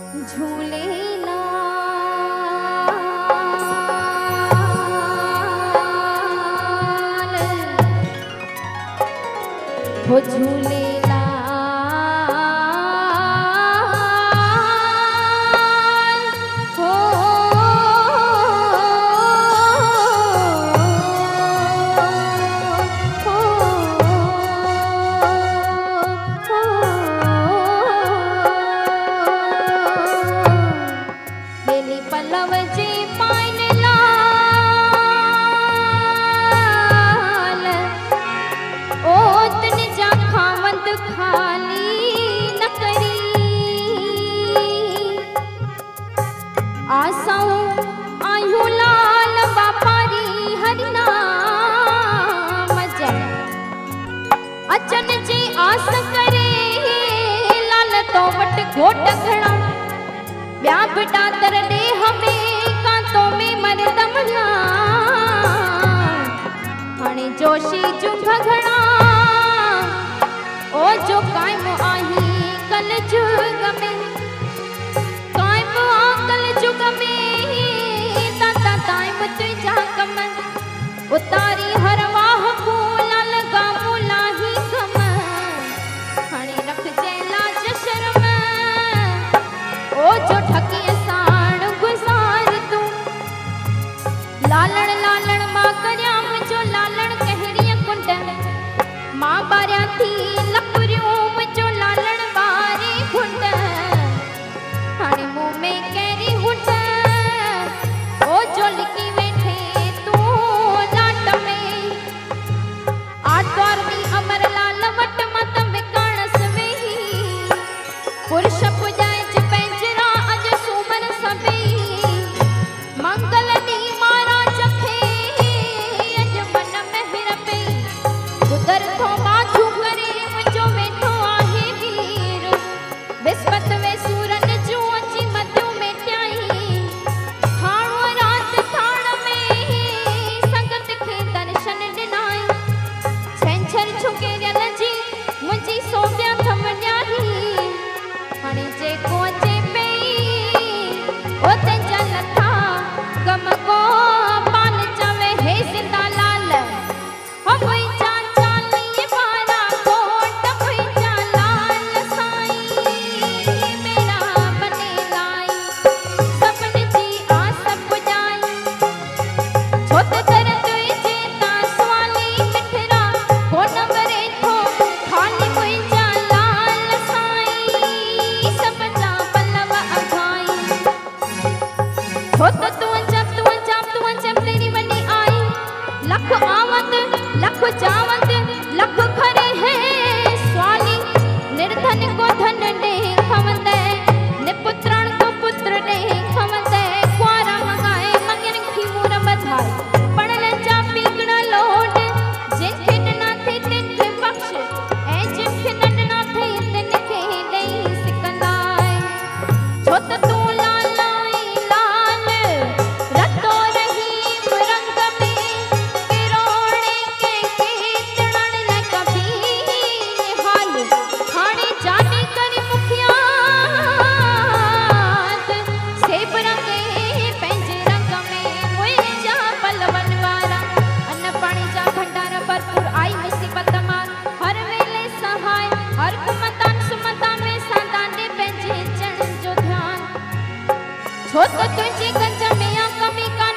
हो झूलेलाल हो बेली पल्लव जे पाइन लाल ओतन जा खावंद खाली न करी आसाऊं आयूं लाल वापारी हरिनाम जा अचन जी आस करे लाल तो वट घोट घणा ब्या बिटा तर दे हमें कांतों में मरदम ना हणे जोशी जुग घणा ओ जो कायम आही कल जुग में कायम आ कल जुग में ताता टाइम तुझा कम उतारी हर वाह को लाल गामो लाही कम हणे रख जे लाज शर्म ओ जो ठकी साण गुजार तू लालण लालण मां करया मुझो लालण कहरी कुंड मां बारिया थी लकुरियों मुझो लालण बारी हुंड हाणे मुंह में कैरी हुंड ओ जो लिकी वेठे तू लाट में आतवार दी अमर लाल वट मत विकाणस वेही पुरुष पुजाए मंगल दी मारा चखे अज मन महर पे उधर थो बाजू करे मुझो वेठो आहे वीर विस्पत वे सूरन जो अची मध्यो में ट्याई हाणो रात थाण में संगत खे दर्शन दिनाई छंछर छुके रल जी मुझी सोबिया थम न्याही हणे जे को अचे पे ओ ते चल था गम को पान चवे हे सीता लाल हो कोई चाचा लिए बारा कोट कोई लाल साई मेरा बने लाई सपन जी आस पुजाई छोत कर तुई जेता स्वाली मिठरा हो नंबरे थो खाली कोई लाल साई सब जा पल्लव अघाई छोत तू तेरी बनी आई लख आवत लख जावत लख खरे है स्वाली निर्धन को धन दे खवंदे निपुत्रन को पुत्र दे खवंदे क्वारा मंगाए मगन की मूर बधाई पढ़न जा पीकण लोट जिनके ना थे तिनके बख्श ए जिनके नंद ना थे तिनके दई सिकंदाए छोत तू छोत तुझी गंज में कमी का